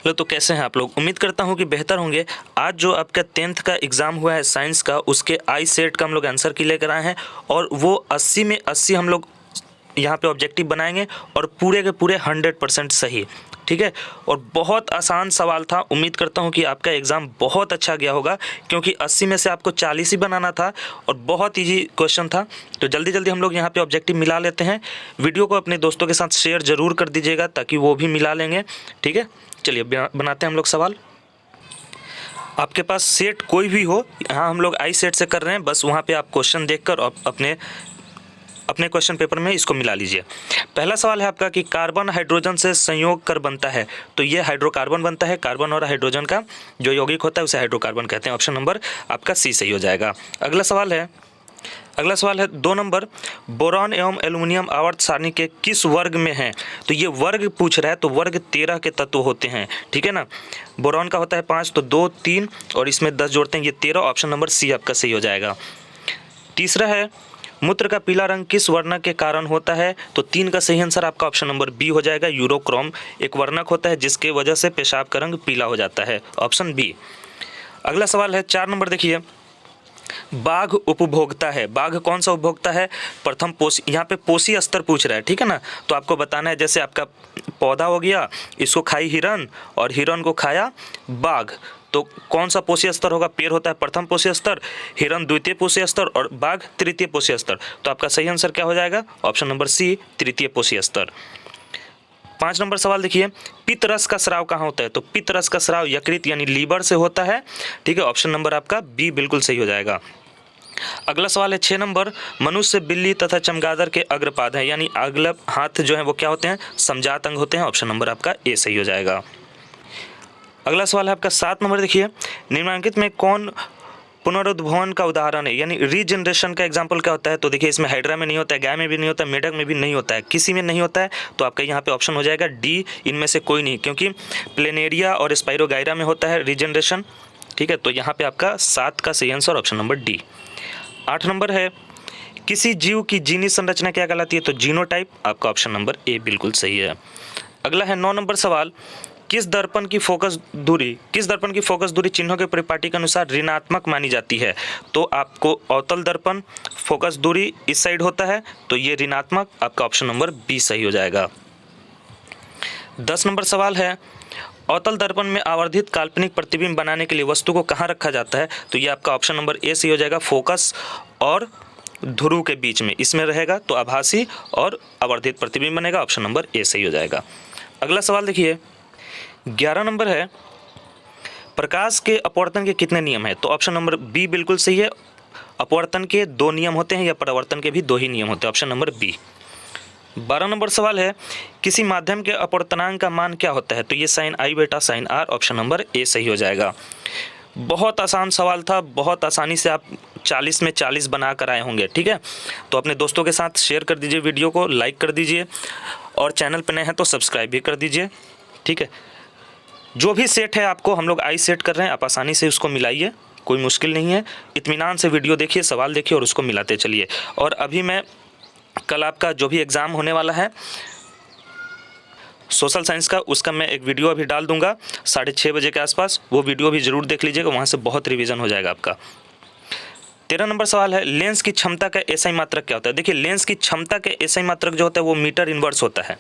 Hello, तो कैसे हैं आप लोग। उम्मीद करता हूं कि बेहतर होंगे। आज जो आपका 10th का एग्ज़ाम हुआ है साइंस का, उसके आई सेट का हम लोग आंसर की लेकर आए हैं और वो 80 में 80 हम लोग यहाँ पे ऑब्जेक्टिव बनाएंगे और पूरे के पूरे 100% सही, ठीक है। और बहुत आसान सवाल था। उम्मीद करता हूँ कि आपका एग्ज़ाम बहुत अच्छा गया होगा, क्योंकि 80 में से आपको 40 ही बनाना था और बहुत ईजी क्वेश्चन था। तो जल्दी जल्दी हम लोग यहाँ पे ऑब्जेक्टिव मिला लेते हैं। वीडियो को अपने दोस्तों के साथ शेयर ज़रूर कर दीजिएगा ताकि वो भी मिला लेंगे, ठीक है। चलिए बनाते हैं हम लोग सवाल। आपके पास सेट कोई भी हो, यहाँ हम लोग आई सेट से कर रहे हैं, बस वहाँ पे आप क्वेश्चन देखकर अपने क्वेश्चन पेपर में इसको मिला लीजिए। पहला सवाल है आपका कि कार्बन हाइड्रोजन से संयोग कर बनता है, तो ये हाइड्रोकार्बन बनता है। कार्बन और हाइड्रोजन का जो यौगिक होता है उसे हाइड्रोकार्बन कहते हैं। ऑप्शन नंबर आपका सी सही हो जाएगा। अगला सवाल है 2 नंबर, बोरॉन एवं एल्युमिनियम आवर्त सारणी के किस वर्ग में है। तो ये वर्ग पूछ रहा है, तो वर्ग 13 के तत्व होते हैं, ठीक है ना। बोरॉन का होता है 5, तो 2 3 और इसमें 10 जोड़ते हैं, ये 13। ऑप्शन नंबर सी आपका सही हो जाएगा। तीसरा है, मूत्र का पीला रंग किस वर्णक के कारण होता है। तो 3 का सही आंसर आपका ऑप्शन नंबर बी हो जाएगा। यूरोक्रोम एक वर्णक होता है जिसके वजह से पेशाब का रंग पीला हो जाता है। Option B. अगला सवाल है 4 नंबर, देखिए, बाघ उपभोक्ता है। बाघ कौन सा उपभोक्ता है। प्रथम पोषी, यहाँ पे पोषी स्तर पूछ रहा है, ठीक है ना। तो आपको बताना है, जैसे आपका पौधा हो गया, इसको खाई हिरन और हिरन को खाया बाघ, तो कौन सा पोषी स्तर होगा। पेड़ होता है प्रथम पोषी स्तर, हिरन द्वितीय पोषी स्तर और बाघ तृतीय पोषी स्तर। तो आपका सही आंसर क्या हो जाएगा। ऑप्शन नंबर सी तृतीय पोषी स्तर। 5 नंबर सवाल देखिए, पित्त रस का स्राव कहाँ होता है। तो पित्त रस का स्राव यकृत यानी लीवर से होता है, ठीक है। ऑप्शन नंबर आपका बी बिल्कुल सही हो जाएगा। अगला सवाल है 6 नंबर, मनुष्य, बिल्ली तथा चमगादड़ के अग्रपाद हैं, यानी अगला हाथ जो है वो क्या होते हैं, समजात अंग होते हैं। ऑप्शन नंबर आपका ए सही हो जाएगा। अगला सवाल है आपका 7 नंबर, देखिए, निम्नलिखित में कौन पुनरुद्भवन का उदाहरण है, यानी रीजनरेशन का एग्जाम्पल क्या होता है। तो देखिए, इसमें हाइड्रा में नहीं होता है, गाय में भी नहीं होता है, मेढक में भी नहीं होता है, किसी में नहीं होता है। तो आपका यहाँ पे ऑप्शन हो जाएगा डी, इनमें से कोई नहीं, क्योंकि प्लेनेरिया और स्पाइरोगाइरा में होता है रीजनरेशन, ठीक है। तो यहाँ पे आपका 7 का सही answer option number D. 8 number है, किसी जीव की जीनी संरचना क्या कहलाती है। तो जीनोटाइप, आपका ऑप्शन नंबर ए बिल्कुल सही है। अगला है 9 नंबर सवाल, किस दर्पण की फोकस दूरी चिन्हों के परिपाटी के अनुसार ऋणात्मक मानी जाती है। तो आपको अवतल दर्पण फोकस दूरी इस साइड होता है, तो ये ऋणात्मक, आपका ऑप्शन नंबर बी सही हो जाएगा। 10 नंबर सवाल है, अवतल दर्पण में आवर्धित काल्पनिक प्रतिबिंब बनाने के लिए वस्तु को कहाँ रखा जाता है। तो ये आपका ऑप्शन नंबर ए सही हो जाएगा। फोकस और ध्रुव के बीच में इसमें रहेगा, तो आभासी और आवर्धित प्रतिबिंब बनेगा। ऑप्शन नंबर ए सही हो जाएगा। अगला सवाल देखिए, 11 नंबर है, प्रकाश के अपवर्तन के कितने नियम हैं। तो ऑप्शन नंबर बी बिल्कुल सही है। अपवर्तन के 2 नियम होते हैं या परावर्तन के भी 2 ही नियम होते हैं। Option number B. 12 नंबर सवाल है, किसी माध्यम के अपवर्तनांक का मान क्या होता है। तो ये साइन आई बेटा sine R. Option number A सही हो जाएगा। बहुत आसान सवाल था, बहुत आसानी से आप 40 में 40 बना कर आए होंगे, ठीक है। तो अपने दोस्तों के साथ शेयर कर दीजिए, वीडियो को लाइक कर दीजिए और चैनल पर नए हैं तो सब्सक्राइब भी कर दीजिए, ठीक है। जो भी सेट है आपको हम लोग आई सेट कर रहे हैं, आप आसानी से उसको मिलाइए, कोई मुश्किल नहीं है। इत्मीनान से वीडियो देखिए, सवाल देखिए और उसको मिलाते चलिए। और अभी मैं कल आपका जो भी एग्ज़ाम होने वाला है सोशल साइंस का, उसका मैं एक वीडियो अभी डाल दूंगा 6:30 बजे के आसपास, वो वीडियो भी ज़रूर देख लीजिएगा, वहाँ से बहुत रिवीजन हो जाएगा आपका। 13 नंबर सवाल है, लेंस की क्षमता का एसआई मात्रक क्या होता है। देखिए, लेंस की क्षमता का एसआई मात्रक जो होता है वो मीटर इन्वर्स होता है।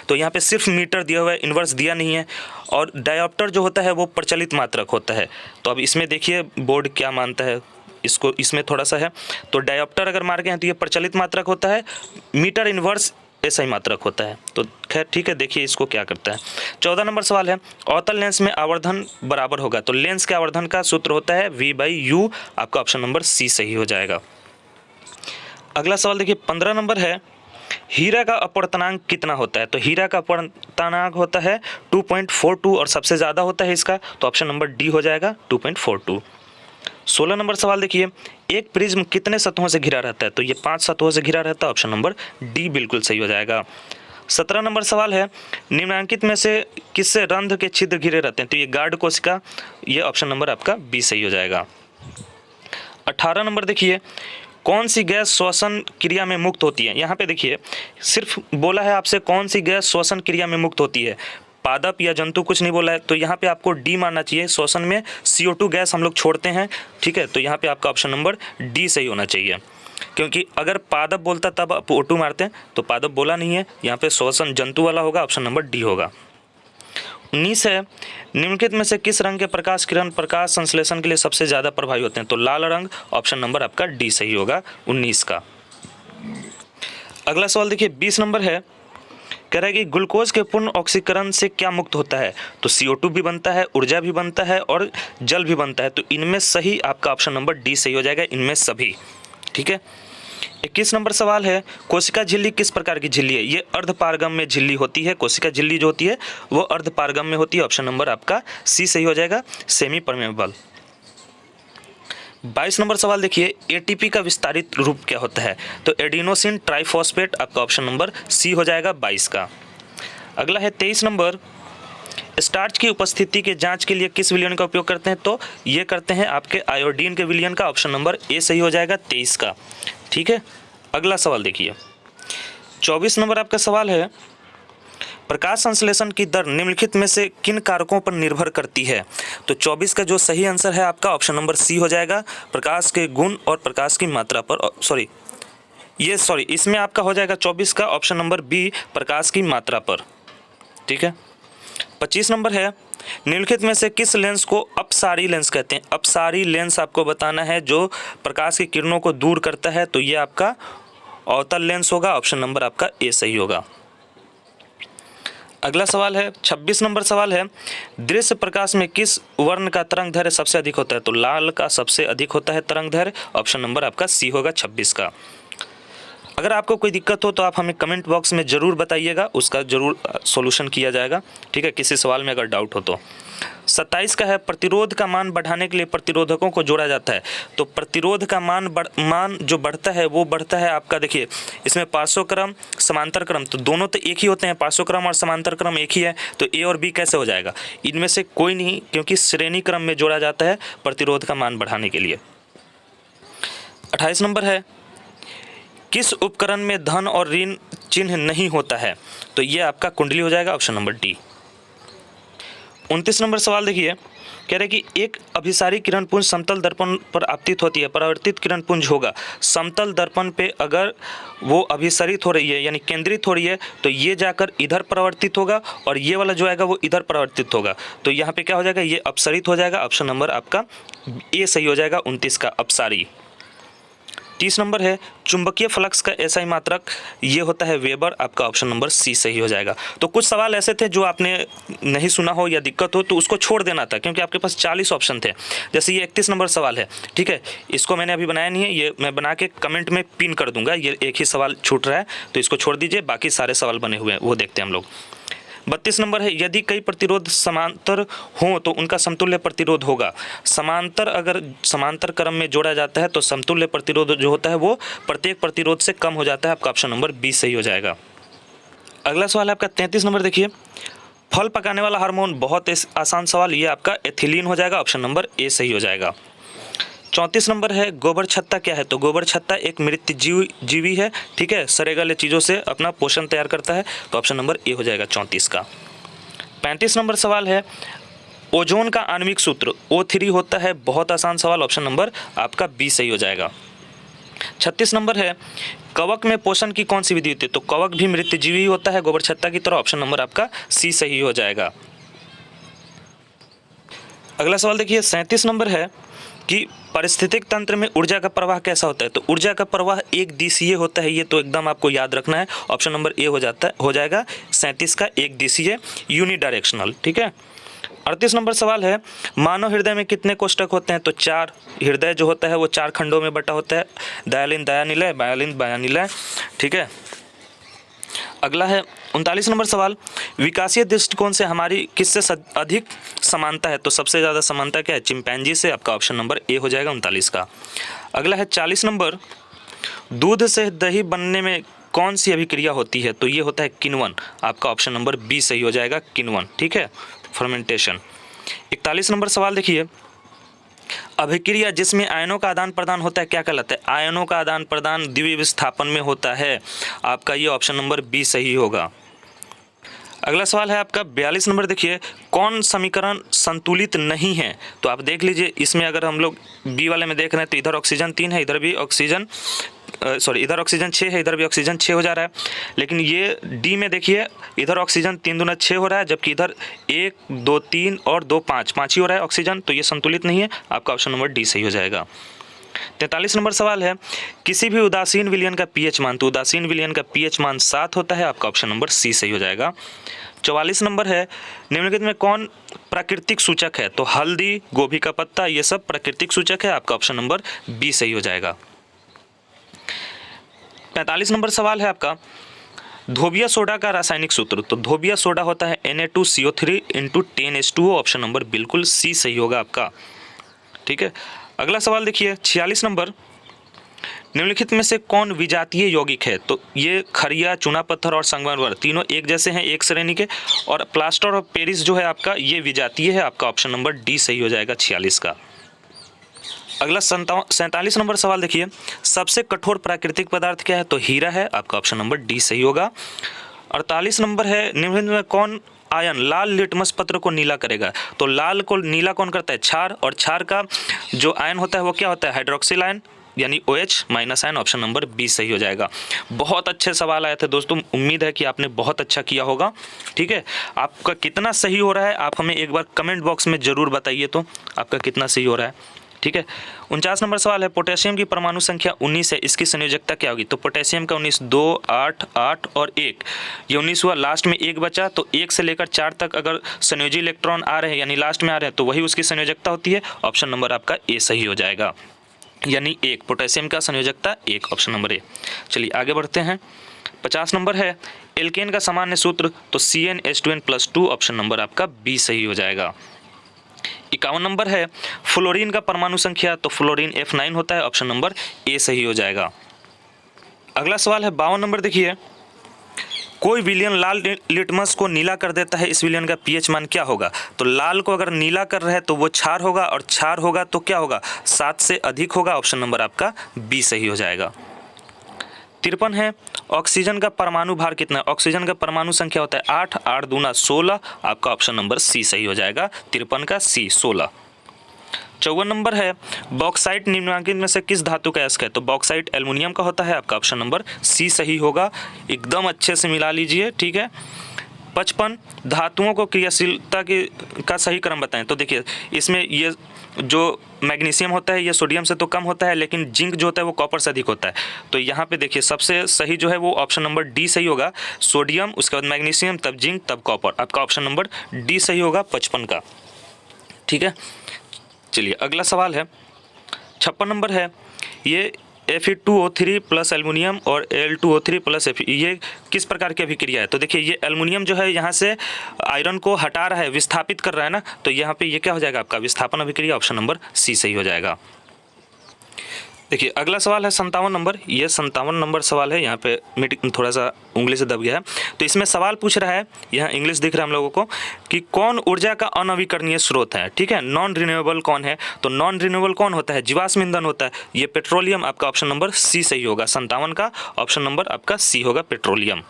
तो यहाँ पे सिर्फ मीटर दिया हुआ है, इन्वर्स दिया नहीं है। और डायोप्टर जो होता है वो प्रचलित मात्रक होता है। तो अब इसमें देखिए बोर्ड क्या मानता है, इसको इसमें थोड़ा सा है। तो डायोप्टर अगर मार गए हैं तो ये प्रचलित मात्रक होता है, मीटर इन्वर्स एसआई मात्रक होता है। तो खैर ठीक है, देखिए इसको क्या करता है। 14 नंबर सवाल है, अवतल लेंस में आवर्धन बराबर होगा। तो लेंस के आवर्धन का सूत्र होता है V/U। आपका ऑप्शन नंबर सी सही हो जाएगा। अगला सवाल देखिए 15 नंबर है, हीरा का अपवर्तनांक कितना होता है। तो हीरा का अपवर्तनांक होता है 2.42 और सबसे ज़्यादा होता है इसका, तो ऑप्शन नंबर डी हो जाएगा 2.42। 16 नंबर सवाल देखिए, एक प्रिज्म कितने सतहों से घिरा रहता है। तो ये 5 सतहों से घिरा रहता है। ऑप्शन नंबर डी बिल्कुल सही हो जाएगा। 17 नंबर सवाल है, निम्नलिखित में से किससे रंध्र के छिद्र घिरे रहते हैं। तो ये गार्ड कोशिका, ये ऑप्शन नंबर आपका बी सही हो जाएगा। 18 नंबर देखिए, कौन सी गैस श्वसन क्रिया में मुक्त होती है। यहाँ पे देखिए सिर्फ बोला है आपसे कौन सी गैस श्वसन क्रिया में मुक्त होती है। पादप या जंतु कुछ नहीं बोला है, तो यहाँ पे आपको डी मानना चाहिए। श्वसन में CO2 गैस हम लोग छोड़ते हैं, ठीक है, तो यहाँ पे आपका ऑप्शन नंबर डी सही होना चाहिए, क्योंकि अगर पादप बोलता तब आप O2 मारते हैं, तो पादप बोला नहीं है, यहाँ पे श्वसन जंतु वाला होगा, ऑप्शन नंबर डी होगा। 19 है, निम्नलिखित में से किस रंग के प्रकाश किरण प्रकाश संश्लेषण के लिए सबसे ज़्यादा प्रभावी होते हैं? तो लाल रंग, ऑप्शन नंबर आपका डी सही होगा 19 का। अगला सवाल देखिए 20 नंबर है, कह रहा है कि ग्लूकोज के पूर्ण ऑक्सीकरण से क्या मुक्त होता है? तो CO2 भी बनता है, ऊर्जा भी बनता है और जल भी बनता है, तो इनमें सही आपका ऑप्शन नंबर डी सही हो जाएगा, इनमें सभी, ठीक है। 21 नंबर सवाल है, कोशिका झिल्ली किस प्रकार की झिल्ली है? ये अर्धपारगम्य झिल्ली होती है, कोशिका झिल्ली जो होती है वो अर्धपारगम्य होती है, ऑप्शन नंबर आपका सी सही हो जाएगा, सेमी परमेबल। 22 नंबर सवाल देखिए, ATP का विस्तारित रूप क्या होता है? तो एडिनोसिन ट्राइफॉस्फेट, आपका ऑप्शन नंबर सी हो जाएगा 22 का। अगला है 23 नंबर, स्टार्च की उपस्थिति के जांच के लिए किस विलयन का उपयोग करते हैं? तो ये करते हैं आपके आयोडीन के विलयन का, ऑप्शन नंबर ए सही हो जाएगा 23 का, ठीक है। अगला सवाल देखिए 24 नंबर आपका सवाल है, प्रकाश संश्लेषण की दर निम्नलिखित में से किन कारकों पर निर्भर करती है? तो 24 का जो सही आंसर है आपका ऑप्शन नंबर सी हो जाएगा, प्रकाश के गुण और प्रकाश की मात्रा पर, इसमें आपका हो जाएगा 24 का ऑप्शन नंबर बी, प्रकाश की मात्रा पर, ठीक है। 25 नंबर है, निम्नलिखित में से किस लेंस को अपसारी लेंस कहते हैं? अपसारी लेंस आपको बताना है जो प्रकाश की किरणों को दूर करता है, तो ये आपका अवतल लेंस होगा, ऑप्शन नंबर आपका ए सही होगा। अगला सवाल है 26 नंबर सवाल है, दृश्य प्रकाश में किस वर्ण का तरंग दैर्घ्य सबसे अधिक होता है? तो लाल का सबसे अधिक होता है तरंग दैर्घ्य, ऑप्शन नंबर आपका सी होगा 26 का। अगर आपको कोई दिक्कत हो तो आप हमें कमेंट बॉक्स में ज़रूर बताइएगा, उसका ज़रूर सॉल्यूशन किया जाएगा, ठीक है, किसी सवाल में अगर डाउट हो तो। 27 का है, प्रतिरोध का मान बढ़ाने के लिए प्रतिरोधकों को जोड़ा जाता है। तो प्रतिरोध का मान जो बढ़ता है वो बढ़ता है आपका, देखिए इसमें पार्श्व क्रम समांतर क्रम, तो दोनों तो एक ही होते हैं, पार्श्व क्रम और समांतर क्रम एक ही है, तो ए और बी कैसे हो जाएगा? इनमें से कोई नहीं, क्योंकि श्रेणी क्रम में जोड़ा जाता है प्रतिरोध का मान बढ़ाने के लिए। 28 नंबर है, किस उपकरण में धन और ऋण चिन्ह नहीं होता है? तो ये आपका कुंडली हो जाएगा, ऑप्शन नंबर डी। 29 नंबर सवाल देखिए, कह रहे हैं कि एक अभिसारी किरण पुंज समतल दर्पण पर आपतित होती है, परावर्तित किरण पुंज होगा समतल दर्पण पे, अगर वो अभिसरित हो रही है यानी केंद्रित हो रही है तो ये जाकर इधर परावर्तित होगा और ये वाला जो आएगा वो इधर परावर्तित होगा, तो यहाँ पे क्या हो जाएगा? ये अपसरित हो जाएगा, ऑप्शन नंबर आपका ए सही हो जाएगा 29 का, अपसारी। 30 नंबर है, चुंबकीय फ्लक्स का एसआई मात्रक ये होता है वेबर, आपका ऑप्शन नंबर सी सही हो जाएगा। तो कुछ सवाल ऐसे थे जो आपने नहीं सुना हो या दिक्कत हो तो उसको छोड़ देना था, क्योंकि आपके पास 40 ऑप्शन थे। जैसे ये 31 नंबर सवाल है, ठीक है, इसको मैंने अभी बनाया नहीं है, ये मैं बना के कमेंट में पिन कर दूंगा, ये एक ही सवाल छूट रहा है तो इसको छोड़ दीजिए, बाकी सारे सवाल बने हुए हैं वो देखते हैं हम लोग। 32 नंबर है, यदि कई प्रतिरोध समांतर हों तो उनका समतुल्य प्रतिरोध होगा। समांतर अगर समांतर क्रम में जोड़ा जाता है तो समतुल्य प्रतिरोध जो होता है वो प्रत्येक प्रतिरोध से कम हो जाता है, आपका ऑप्शन नंबर बी सही हो जाएगा। अगला सवाल है आपका 33 नंबर देखिए, फल पकाने वाला हार्मोन, बहुत आसान सवाल, ये आपका एथिलीन हो जाएगा, ऑप्शन नंबर ए सही हो जाएगा। 34 नंबर है, गोबर छत्ता क्या है? तो गोबर छत्ता एक मृत जीवी है, ठीक है, सड़े चीज़ों से अपना पोषण तैयार करता है, तो ऑप्शन नंबर ए हो जाएगा 34 का। 35 नंबर सवाल है, ओजोन का आणविक सूत्र O3 होता है, बहुत आसान सवाल, ऑप्शन नंबर आपका बी सही हो जाएगा। 36 नंबर है, कवक में पोषण की कौन सी विधि होती है? तो कवक भी मृत जीवी होता है गोबर छत्ता की तरह, ऑप्शन नंबर आपका सी सही हो जाएगा। अगला सवाल देखिए 37 नंबर है कि पारिस्थितिक तंत्र में ऊर्जा का प्रवाह कैसा होता है? तो ऊर्जा का प्रवाह एक दिशीय होता है, ये तो एकदम आपको याद रखना है, ऑप्शन नंबर ए हो जाएगा 37 का, एक दिशीय यूनिडायरेक्शनल, ठीक है। 38 नंबर सवाल है, मानव हृदय में कितने कोष्ठक होते हैं? तो 4, हृदय जो होता है वो 4 खंडों में बटा होता है, दयालीन दयानिलय, बायालीन बायानिलय, ठीक है। अगला है 39 नंबर सवाल, विकासीय दृष्टिकोण से हमारी किससे अधिक समानता है? तो सबसे ज़्यादा समानता क्या है? चिंपैंजी से, आपका ऑप्शन नंबर ए हो जाएगा 39 का। अगला है 40 नंबर, दूध से दही बनने में कौन सी अभिक्रिया होती है? तो ये होता है किण्वन, आपका ऑप्शन नंबर बी सही हो जाएगा, किण्वन, ठीक है, फर्मेंटेशन। 41 नंबर सवाल देखिए, अभिक्रिया जिसमें आयनों का आदान प्रदान होता है क्या कहलाता है? आयनों का आदान प्रदान द्विविस्थापन में होता है, आपका ये ऑप्शन नंबर बी सही होगा। अगला सवाल है आपका 42 नंबर। देखिए कौन समीकरण संतुलित नहीं है? तो आप देख लीजिए, इसमें अगर हम लोग बी वाले में देख रहे हैं तो इधर ऑक्सीजन 3 है, इधर भी ऑक्सीजन इधर ऑक्सीजन 6 है, इधर भी ऑक्सीजन 6 हो जा रहा है। लेकिन ये डी में देखिए, इधर ऑक्सीजन 3 दूना 6 हो रहा है, जबकि इधर 1 2 3 और 2 5 ही हो रहा है ऑक्सीजन, तो ये संतुलित नहीं है। आपका ऑप्शन नंबर डी सही हो जाएगा। 43 नंबर सवाल है, किसी भी उदासीन विलयन का पीएच मान, तो उदासीन विलयन का पीएच मान 7 होता है। आपका ऑप्शन नंबर सी सही हो जाएगा। 44 नंबर है, निम्नलिखित में कौन प्राकृतिक सूचक है? तो हल्दी, गोभी का पत्ता, ये सब प्राकृतिक सूचक है। आपका ऑप्शन नंबर बी सही हो जाएगा। 45 नंबर सवाल है आपका, धोबिया सोडा का रासायनिक सूत्र। तो धोबिया सोडा होता है Na2CO3 × 10H2O। ऑप्शन नंबर बिल्कुल सी सही होगा आपका। ठीक है, अगला सवाल देखिए 46 नंबर, निम्नलिखित में से कौन विजातीय यौगिक है? तो ये खरिया, चूना पत्थर और संगमरमर तीनों एक जैसे हैं, एक श्रेणी के, और प्लास्टर ऑफ पेरिस जो है आपका, ये विजातीय है। आपका ऑप्शन नंबर डी सही हो जाएगा 46 का। अगला 47 नंबर सवाल देखिए, सबसे कठोर प्राकृतिक पदार्थ क्या है? तो हीरा है। आपका ऑप्शन नंबर डी सही होगा। 48 नंबर है, निम्नलिखित में कौन आयन लाल लिटमस पत्र को नीला करेगा? तो लाल को नीला कौन करता है? क्षार, और क्षार का जो आयन होता है वो क्या होता है? हाइड्रोक्सिल आयन, यानी OH minus ion. Option number B सही हो जाएगा। बहुत अच्छे सवाल आए थे दोस्तों, उम्मीद है कि आपने बहुत अच्छा किया होगा। ठीक है, आपका कितना सही हो रहा है आप हमें एक बार कमेंट बॉक्स में ज़रूर बताइए, तो आपका कितना सही हो रहा है। ठीक है, 49 नंबर सवाल है, पोटेशियम की परमाणु संख्या 19 है, इसकी संयोजकता क्या होगी? तो पोटेशियम का 19, 2 8 8 और 1, ये 19 हुआ, लास्ट में 1 बचा, तो 1 से लेकर 4 तक अगर संयोजी इलेक्ट्रॉन आ रहे हैं, यानी लास्ट में आ रहे हैं, तो वही उसकी संयोजकता होती है। ऑप्शन नंबर आपका ए सही हो जाएगा, यानी 1, पोटेशियम का संयोजकता 1, ऑप्शन नंबर ए। चलिए आगे बढ़ते हैं। 50 नंबर है, एल्केन का सामान्य सूत्र, तो CnH2n+2। ऑप्शन नंबर आपका बी सही हो जाएगा। 51 नंबर है, फ्लोरीन का परमाणु संख्या, तो फ्लोरीन F9 होता है। ऑप्शन नंबर ए सही हो जाएगा। अगला सवाल है 52 नंबर। देखिए, कोई विलयन लाल लिटमस को नीला कर देता है, इस विलयन का पीएच मान क्या होगा? तो लाल को अगर नीला कर रहे हैं तो वो क्षार होगा, और क्षार होगा तो क्या होगा? 7 से अधिक होगा। ऑप्शन नंबर आपका बी सही हो जाएगा। 53 है, ऑक्सीजन का परमाणु भार कितना है? ऑक्सीजन का परमाणु संख्या होता है 8, 8 दूना 16। आपका ऑप्शन नंबर सी सही हो जाएगा, 53 का सी 16। 54 नंबर है, बॉक्साइट निम्नलिखित में से किस धातु का अयस्क है? तो बॉक्साइट एल्युमिनियम का होता है। आपका ऑप्शन नंबर सी सही होगा, एकदम अच्छे से मिला लीजिए। ठीक है, 55, धातुओं को क्रियाशीलता का सही क्रम बताएं। तो देखिए, इसमें ये जो मैग्नीशियम होता है ये सोडियम से तो कम होता है, लेकिन जिंक जो होता है वो कॉपर से अधिक होता है। तो यहाँ पे देखिए सबसे सही जो है वो ऑप्शन नंबर डी सही होगा, सोडियम, उसके बाद मैग्नीशियम, तब जिंक, तब कॉपर। आपका ऑप्शन नंबर डी सही होगा 55 का। ठीक है, चलिए अगला सवाल है 56 नंबर है, ये Fe2O3 प्लस एल्युमिनियम और Al2O3 प्लस Fe, ये किस प्रकार की अभिक्रिया है? तो देखिए, ये एल्युमिनियम जो है यहाँ से आयरन को हटा रहा है, विस्थापित कर रहा है ना, तो यहाँ पे ये क्या हो जाएगा? आपका विस्थापन अभिक्रिया। ऑप्शन नंबर सी सही हो जाएगा। देखिए अगला सवाल है 57 नंबर, ये 57 नंबर सवाल है। यहाँ पे मीटिंग थोड़ा सा उंगली से दब गया है, तो इसमें सवाल पूछ रहा है, यहाँ इंग्लिश दिख रहा है हम लोगों को, कि कौन ऊर्जा का अनवीकरणीय स्रोत है? ठीक है, नॉन रिन्यूएबल कौन है? तो नॉन रिन्यूएबल कौन होता है? जीवाश्म ईंधन होता है, ये पेट्रोलियम। आपका ऑप्शन नंबर सी सही होगा, 57 का ऑप्शन नंबर आपका सी होगा, पेट्रोलियम।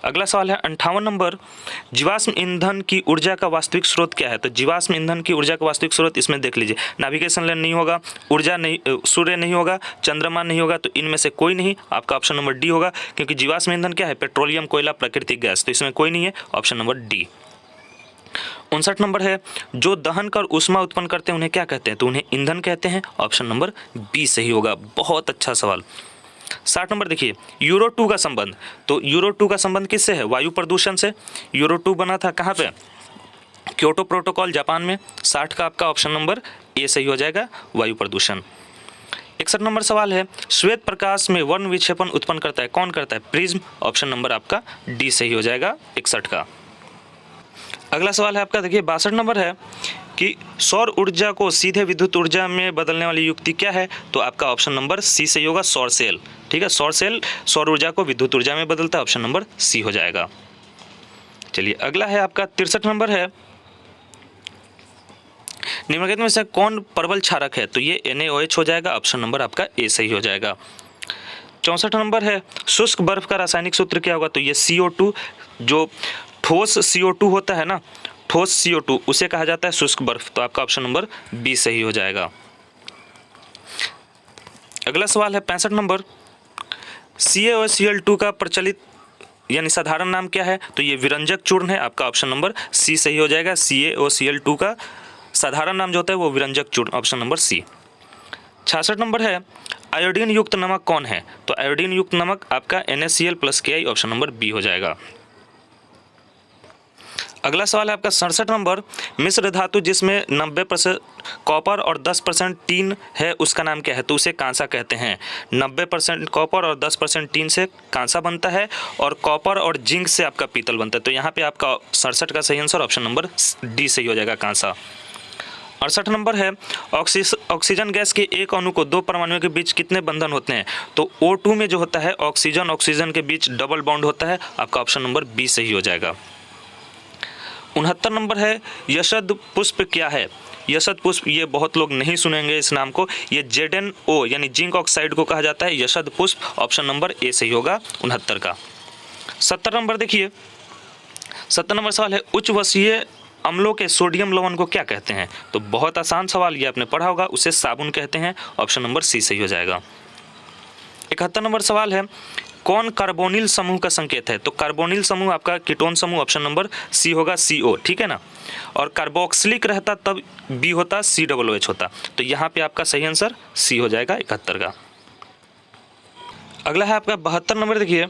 अगला सवाल है 58 नंबर, जीवाश्म ईंधन की ऊर्जा का वास्तविक स्रोत क्या है? तो जीवाश्म ईंधन की ऊर्जा का वास्तविक स्रोत इसमें देख लीजिए, नेविगेशन लेन नहीं होगा, ऊर्जा नहीं, सूर्य नहीं होगा, चंद्रमा नहीं होगा, तो इनमें से कोई नहीं। आपका ऑप्शन नंबर डी होगा, क्योंकि जीवाश्म ईंधन क्या है? पेट्रोलियम, कोयला, प्राकृतिक गैस, तो इसमें कोई नहीं है। Option number D. 59 नंबर है, जो दहन कर ऊष्मा उत्पन्न करते हैं उन्हें क्या कहते हैं? तो उन्हें ईंधन कहते हैं। ऑप्शन नंबर बी सही होगा, बहुत अच्छा सवाल। 60 नंबर देखिए, यूरो 2 का संबंध, तो यूरो 2 का संबंध किससे है? वायु प्रदूषण से। यूरो 2 बना था कहाँ पे? क्योटो प्रोटोकॉल, जापान में। 60 का आपका ऑप्शन नंबर ए सही हो जाएगा, वायु प्रदूषण। 61 नंबर सवाल है, श्वेत प्रकाश में वर्ण विक्षेपण उत्पन्न करता है, कौन करता है? प्रिज्म। ऑप्शन नंबर आपका डी सही हो जाएगा, 61 का। अगला सवाल है आपका, देखिए 62 नंबर है कि सौर ऊर्जा को सीधे विद्युत ऊर्जा में बदलने वाली युक्ति क्या है? तो आपका ऑप्शन नंबर सी सही होगा, सौर सेल। ठीक है, सौर सेल सौर ऊर्जा को विद्युत ऊर्जा में बदलता है। ऑप्शन नंबर सी हो जाएगा। चलिए अगला है आपका 63 नंबर है, निम्नलिखित में से कौन प्रबल क्षारक है? तो ये NaOH हो जाएगा, ऑप्शन नंबर आपका ए सही हो जाएगा। 64 नंबर है, शुष्क बर्फ का रासायनिक सूत्र क्या होगा? तो ये CO2, जो ठोस CO2 होता है ना, ठोस CO2 उसे कहा जाता है शुष्क बर्फ। तो आपका ऑप्शन नंबर बी सही हो जाएगा। अगला सवाल है 65 नंबर, CaOCl2 का प्रचलित यानी साधारण नाम क्या है? तो ये विरंजक चूर्ण है। आपका ऑप्शन नंबर सी सही हो जाएगा। CaOCl2 का साधारण नाम जो होता है वो विरंजक चूर्ण, ऑप्शन नंबर सी। 66 नंबर है, आयोडीन युक्त नमक कौन है? तो आयोडीन युक्त नमक आपका NaCl+Ki, ऑप्शन नंबर बी हो जाएगा। अगला सवाल है आपका 67 नंबर, मिश्र धातु जिसमें 90% कॉपर और 10% टीन है उसका नाम क्या है? तो उसे कांसा कहते हैं। 90% कॉपर और 10% टीन से कांसा बनता है और कॉपर और जिंक से आपका पीतल बनता है। तो यहाँ पे आपका 67 का सही आंसर ऑप्शन नंबर डी सही हो जाएगा, कांसा। 68 नंबर है, ऑक्सीजन गैस के एक अणु को दो परमाणुओं के बीच कितने बंधन होते हैं? तो O2 में जो होता है ऑक्सीजन के बीच डबल बॉन्ड होता है। आपका ऑप्शन नंबर बी सही हो जाएगा। 69 नंबर है, यशद पुष्प क्या है? यशद पुष्प, ये बहुत लोग नहीं सुनेंगे इस नाम को, ये ZnO यानी जिंक ऑक्साइड को कहा जाता है यशद पुष्प, ऑप्शन नंबर ए सही होगा 69 का। 70 नंबर देखिए, 70 नंबर सवाल है, उच्च वसीय अम्लों के सोडियम लवण को क्या कहते हैं? तो बहुत आसान सवाल, ये आपने पढ़ा होगा, उसे साबुन कहते हैं, ऑप्शन नंबर सी सही हो जाएगा। 71 नंबर सवाल है, कौन कार्बोनिल समूह का संकेत है? तो कार्बोनिल समूह आपका कीटोन समूह, ऑप्शन नंबर सी होगा, CO, ठीक है ना। और कार्बोक्सिलिक रहता तब बी होता, COOH होता। तो यहाँ पे आपका सही आंसर सी हो जाएगा 71 का। अगला है आपका 72 नंबर देखिए,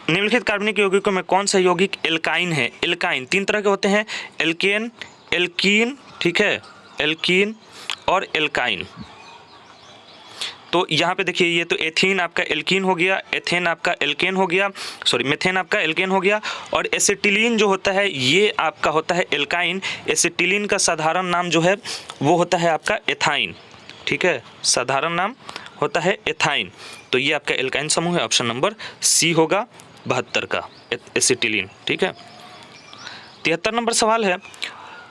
निम्नलिखित कार्बनिक यौगिकों में कौन सा यौगिक एल्काइन है? एल्काइन 3 तरह के होते हैं, एल्केन, एल्कीन, ठीक है, एल्कीन और एल्काइन। तो यहाँ पे देखिए, ये तो एथीन आपका एल्कीन हो गया, एथेन आपका एल्केन हो गया, सॉरी मेथेन आपका एल्केन हो गया, और एसिटिलीन जो होता है ये आपका होता है एल्काइन। एसिटिलीन का साधारण नाम जो है वो होता है आपका एथाइन, ठीक है, साधारण नाम होता है एथाइन। तो ये आपका एल्काइन समूह है, ऑप्शन नंबर सी होगा 72 का, एसिटिलीन, ठीक है। 73 नंबर सवाल है,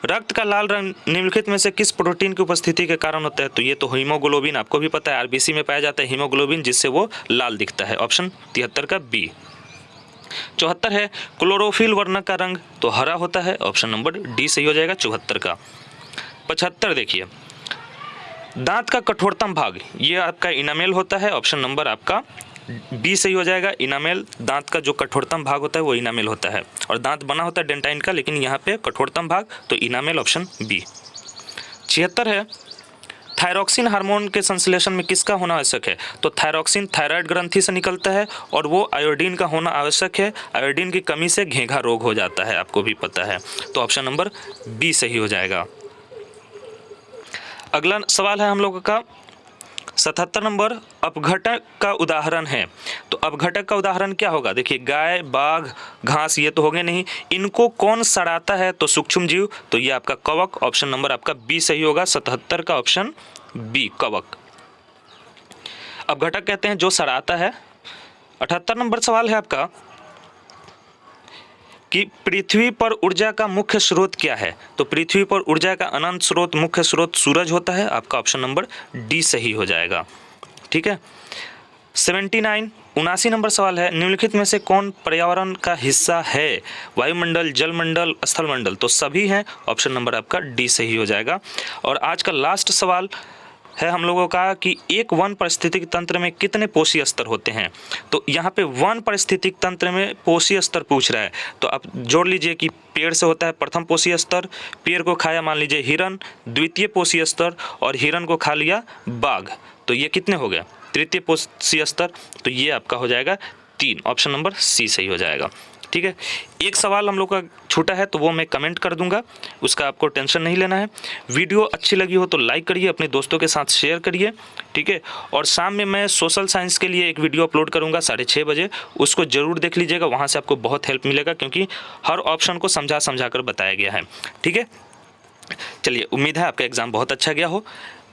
रक्त का लाल रंग निम्नलिखित में से किस प्रोटीन की उपस्थिति के कारण होता है? तो ये तो हीमोग्लोबिन, आपको भी पता है RBC में पाया जाता है हीमोग्लोबिन, जिससे वो लाल दिखता है, ऑप्शन 73 का बी। 74 है, क्लोरोफिल वर्णक का रंग तो हरा होता है, ऑप्शन नंबर डी सही हो जाएगा 74 का। 75 देखिए, दांत का कठोरतम भाग ये आपका इनामेल होता है, ऑप्शन नंबर आपका बी सही हो जाएगा। इनामेल, दांत का जो कठोरतम भाग होता है वो इनामेल होता है, और दांत बना होता है डेंटाइन का, लेकिन यहाँ पे कठोरतम भाग तो इनामेल, ऑप्शन बी। 76 है, थायरॉक्सिन हार्मोन के संश्लेषण में किसका होना आवश्यक है? तो थायरॉक्सिन थायराइड ग्रंथि से निकलता है और वो आयोडीन का होना आवश्यक है। आयोडीन की कमी से घेंघा रोग हो जाता है, आपको भी पता है, तो ऑप्शन नंबर बी सही हो जाएगा। अगला सवाल है हम लोगों का 77 नंबर, अपघटक का उदाहरण है। तो अपघटक का उदाहरण क्या होगा? देखिए, गाय, बाघ, घास ये तो हो गए नहीं, इनको कौन सड़ाता है? तो सूक्ष्म जीव, तो ये आपका कवक, ऑप्शन नंबर आपका बी सही होगा 77 का, ऑप्शन बी कवक। अपघटक कहते हैं जो सड़ाता है। 78 नंबर सवाल है आपका कि पृथ्वी पर ऊर्जा का मुख्य स्रोत क्या है? तो पृथ्वी पर ऊर्जा का अनंत स्रोत, मुख्य स्रोत सूरज होता है, आपका ऑप्शन नंबर डी सही हो जाएगा, ठीक है। 79 नंबर सवाल है, निम्नलिखित में से कौन पर्यावरण का हिस्सा है? वायुमंडल, जलमंडल, स्थलमंडल, तो सभी हैं, ऑप्शन नंबर आपका डी सही हो जाएगा। और आज का लास्ट सवाल है हम लोगों का कि एक वन पारिस्थितिक तंत्र में कितने पोषी स्तर होते हैं? तो यहाँ पे वन पारिस्थितिक तंत्र में पोषी स्तर पूछ रहा है, तो आप जोड़ लीजिए कि पेड़ से होता है प्रथम पोषी स्तर, पेड़ को खाया मान लीजिए हिरन, द्वितीय पोषी स्तर, और हिरन को खा लिया बाघ, तो ये कितने हो गए? तृतीय पोषी स्तर, तो ये आपका हो जाएगा 3, ऑप्शन नंबर सी सही हो जाएगा, ठीक है। एक सवाल हम लोग का छूटा है तो वो मैं कमेंट कर दूंगा, उसका आपको टेंशन नहीं लेना है। वीडियो अच्छी लगी हो तो लाइक करिए, अपने दोस्तों के साथ शेयर करिए, ठीक है। और शाम में मैं सोशल साइंस के लिए एक वीडियो अपलोड करूंगा 6:30 बजे, उसको ज़रूर देख लीजिएगा, वहाँ से आपको बहुत हेल्प मिलेगा, क्योंकि हर ऑप्शन को समझा कर बताया गया है, ठीक है। चलिए, उम्मीद है आपका एग्ज़ाम बहुत अच्छा गया हो।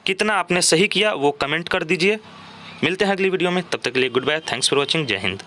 कितना आपने सही किया वो कमेंट कर दीजिए। मिलते हैं अगली वीडियो में, तब तक के लिए good bye, thanks for watching, जय हिंद।